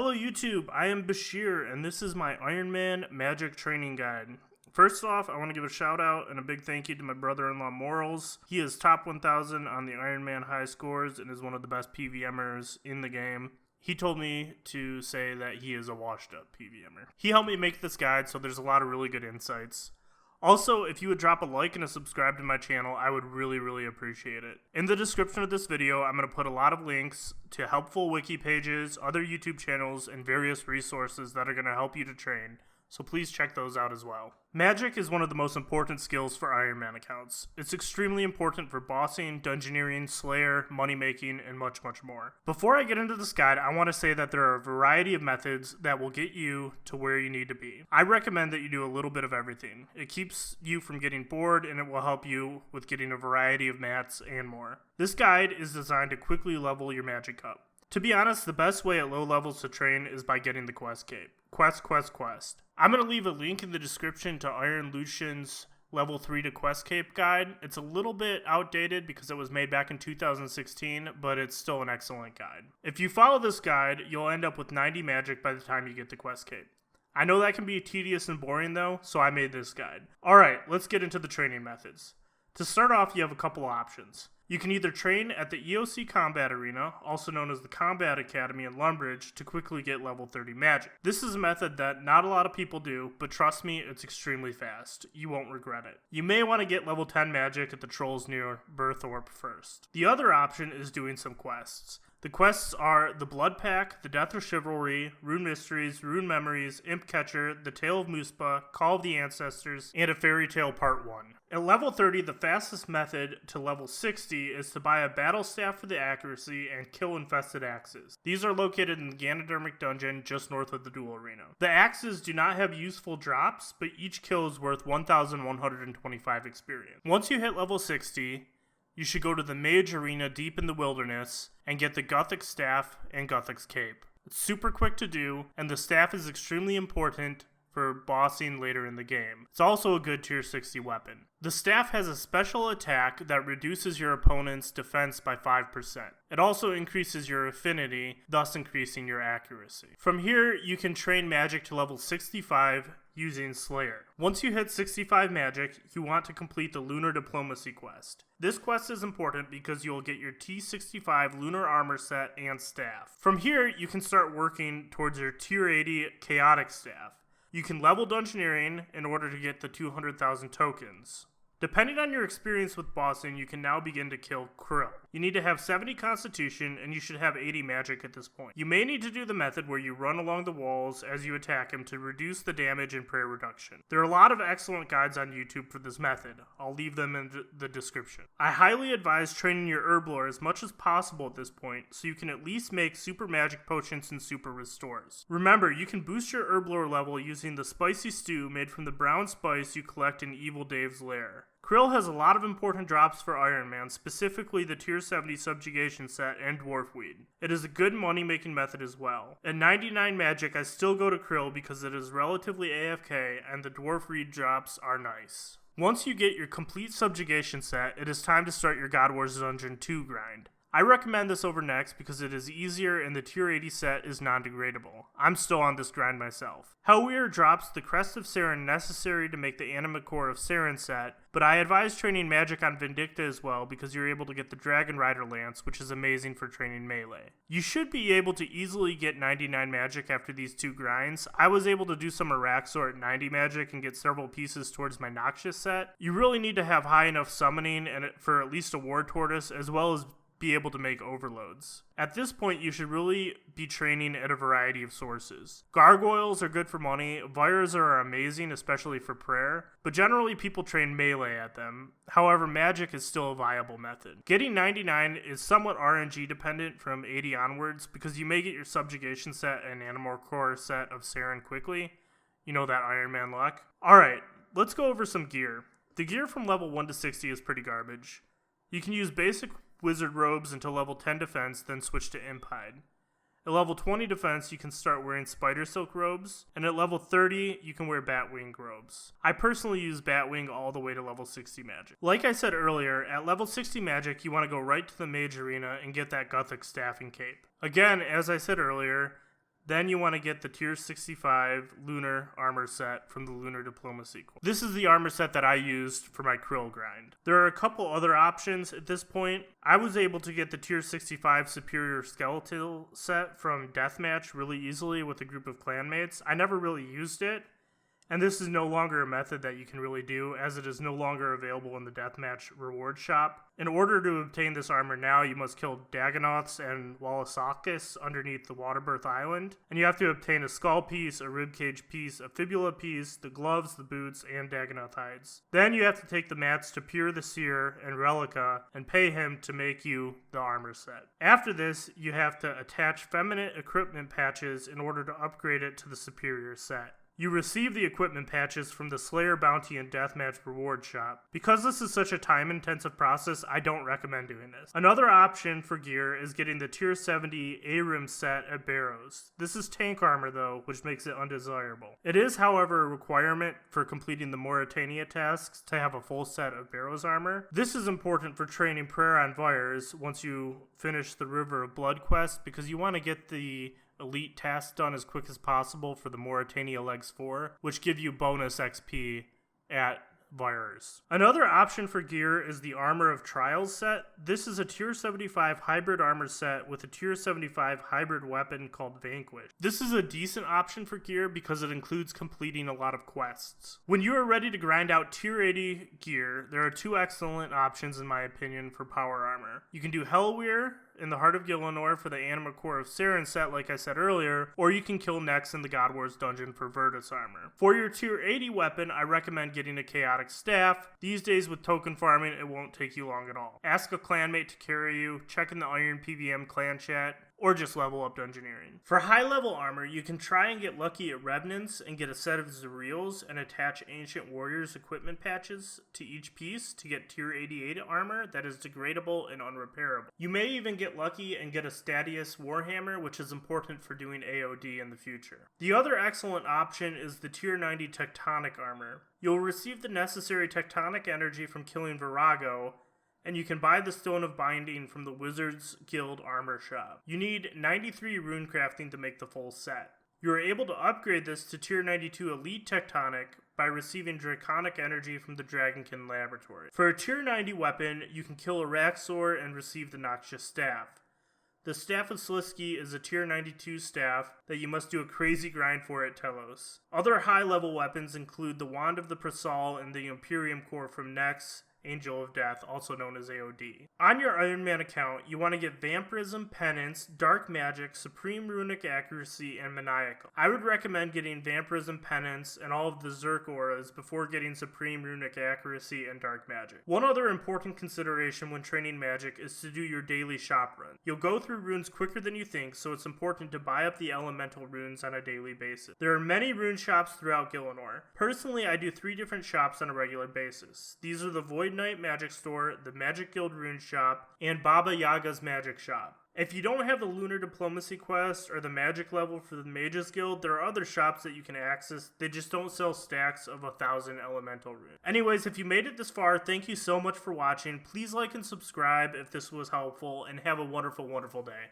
Hello YouTube, I am Bashierr, and this is my Ironman Magic Training Guide. First off, I want to give a shout out and a big thank you to my brother-in-law Morals. He is top 1000 on the Ironman high scores and is one of the best PVMers in the game. He told me to say that he is a washed up PVMer. He helped me make this guide, so there's a lot of really good insights. Also, if you would drop a like and a subscribe to my channel, I would really appreciate it. In the description of this video, I'm going to put a lot of links to helpful wiki pages, other YouTube channels, and various resources that are going to help you to train. So please check those out as well. Magic is one of the most important skills for Ironman accounts. It's extremely important for bossing, dungeoneering, slayer, money making, and much more. Before I get into this guide, I want to say that there are a variety of methods that will get you to where you need to be. I recommend that you do a little bit of everything. It keeps you from getting bored and it will help you with getting a variety of mats and more. This guide is designed to quickly level your magic up. To be honest, the best way at low levels to train is by getting the quest cape. Quest. I'm going to leave a link in the description to Iron Lucian's level 3 to quest cape guide. It's a little bit outdated because it was made back in 2016, but it's still an excellent guide. If you follow this guide, you'll end up with 90 magic by the time you get the quest cape. I know that can be tedious and boring though, so I made this guide. Alright, let's get into the training methods. To start off, you have a couple options. You can either train at the EOC Combat Arena, also known as the Combat Academy in Lumbridge, to quickly get level 30 magic. This is a method that not a lot of people do, but trust me, it's extremely fast. You won't regret it. You may want to get level 10 magic at the Trolls near Berthorpe first. The other option is doing some quests. The quests are the Blood Pack, the Death of Chivalry, Rune Mysteries, Rune Memories, Imp Catcher, the Tale of Muspah, Call of the Ancestors, and a Fairy Tale Part 1. At level 30, the fastest method to level 60 is to buy a battle staff for the accuracy and kill infested axes. These are located in the Ganodermic dungeon just north of the duel arena. The axes do not have useful drops, but each kill is worth 1,125 experience. Once you hit level 60, you should go to the Mage Arena deep in the wilderness and get the Gothic Staff and Gothic's Cape. It's super quick to do, and the staff is extremely important for bossing later in the game. It's also a good tier 60 weapon. The staff has a special attack that reduces your opponent's defense by 5%. It also increases your affinity, thus increasing your accuracy. From here, you can train magic to level 65 using Slayer. Once you hit 65 magic, you want to complete the Lunar Diplomacy quest. This quest is important because you'll get your T65 Lunar Armor set and staff. From here, you can start working towards your tier 80 Chaotic Staff. You can level Dungeoneering in order to get the 200,000 tokens. Depending on your experience with bossing, you can now begin to kill Krill. You need to have 70 constitution and you should have 80 magic at this point. You may need to do the method where you run along the walls as you attack him to reduce the damage and prayer reduction. There are a lot of excellent guides on YouTube for this method. I'll leave them in the description. I highly advise training your herb lore as much as possible at this point so you can at least make super magic potions and super restores. Remember, you can boost your herb lore level using the spicy stew made from the brown spice you collect in Evil Dave's lair. Krill has a lot of important drops for Ironman, specifically the tier 70 subjugation set and dwarf weed. It is a good money making method as well. At 99 magic, I still go to Krill because it is relatively AFK and the dwarf weed drops are nice. Once you get your complete subjugation set, it is time to start your God Wars Dungeon 2 grind. I recommend this over next because it is easier and the tier 80 set is non-degradable. I'm still on this grind myself. Hellweir drops the Crest of Saren necessary to make the Anima Core of Saren set, but I advise training magic on Vindicta as well because you're able to get the Dragon Rider Lance, which is amazing for training melee. You should be able to easily get 99 magic after these two grinds. I was able to do some Araxor at 90 magic and get several pieces towards my Noxious set. You really need to have high enough summoning and for at least a War Tortoise as well as be able to make overloads. At this point, you should really be training at a variety of sources. Gargoyles are good for money, Virs are amazing, especially for prayer, but generally people train melee at them. However, magic is still a viable method. Getting 99 is somewhat RNG dependent from 80 onwards because you may get your subjugation set and Animal Core set of Saren quickly. You know that Ironman luck. Alright, let's go over some gear. The gear from level 1 to 60 is pretty garbage. You can use basic wizard robes until level 10 defense, then switch to imp hide. At level 20 defense, you can start wearing spider silk robes, and at level 30, you can wear batwing robes. I personally use batwing all the way to level 60 magic. Like I said earlier, at level 60 magic, you want to go right to the mage arena and get that Gothic staff and cape. Again, as I said earlier, Then you want to get the Tier 65 Lunar Armor Set from the Lunar Diplomacy Corps. This is the armor set that I used for my krill grind. There are a couple other options at this point. I was able to get the Tier 65 Superior Skeletal Set from Deathmatch really easily with a group of clanmates. I never really used it. And this is no longer a method that you can really do, as it is no longer available in the Deathmatch reward shop. In order to obtain this armor now, you must kill Dagonoths and Wallachakis underneath the Waterbirth Island. And you have to obtain a skull piece, a ribcage piece, a fibula piece, the gloves, the boots, and Dagonoth hides. Then you have to take the mats to Pyrrh the Seer and Relica and pay him to make you the armor set. After this, you have to attach feminine equipment patches in order to upgrade it to the superior set. You receive the equipment patches from the Slayer Bounty and Deathmatch reward shop. Because this is such a time-intensive process, I don't recommend doing this. Another option for gear is getting the Tier 70 A-Rim set at Barrows. This is tank armor though, which makes it undesirable. It is, however, a requirement for completing the Mauritania tasks to have a full set of Barrows armor. This is important for training Prayer on Fires once you finish the River of Blood quest, because you want to get the elite tasks done as quick as possible for the Mauritania Legs 4, which give you bonus XP at Vires. Another option for gear is the Armor of Trials set. This is a Tier 75 hybrid armor set with a Tier 75 hybrid weapon called Vanquish. This is a decent option for gear because it includes completing a lot of quests. When you are ready to grind out Tier 80 gear, there are two excellent options in my opinion for power armor. You can do Hellweir in the Heart of Gielinor for the Anima Core of Saren set like I said earlier, or you can kill Nex in the God Wars dungeon for Virtus armor. For your Tier 80 weapon, I recommend getting a Chaotic Staff. These days with token farming, it won't take you long at all. Ask a clanmate to carry you, check in the Iron PVM clan chat, or just level up Dungeoneering. For high level armor, you can try and get lucky at Revenants and get a set of Zuriels and attach Ancient Warriors equipment patches to each piece to get Tier 88 armor that is degradable and unrepairable. You may even get lucky and get a Statius Warhammer, which is important for doing AOD in the future. The other excellent option is the Tier 90 Tectonic armor. You'll receive the necessary Tectonic energy from killing Virago, and you can buy the Stone of Binding from the Wizards Guild Armor Shop. You need 93 rune crafting to make the full set. You are able to upgrade this to Tier 92 Elite Tectonic by receiving Draconic energy from the Dragonkin Laboratory. For a Tier 90 weapon, you can kill a Raxor and receive the Noxious Staff. The Staff of Slisky is a Tier 92 staff that you must do a crazy grind for at Telos. Other high-level weapons include the Wand of the Prasal and the Imperium Core from Nex, Angel of Death, also known as AOD. On your Ironman account, you want to get Vampirism, Penance, Dark Magic, Supreme Runic Accuracy, and Maniacal. I would recommend getting Vampirism, Penance, and all of the Zerk auras before getting Supreme Runic Accuracy and Dark Magic. One other important consideration when training magic is to do your daily shop run. You'll go through runes quicker than you think, so it's important to buy up the elemental runes on a daily basis. There are many rune shops throughout Gielinor. Personally, I do 3 different shops on a regular basis. These are the Void Knight Magic Store, the Magic Guild Rune Shop, and Baba Yaga's Magic Shop. If you don't have the Lunar Diplomacy quest or the magic level for the Mages Guild, there are other shops that you can access. They just don't sell stacks of 1,000 elemental runes. Anyways, if you made it this far, thank you so much for watching. Please like and subscribe if this was helpful, and have a wonderful, wonderful day.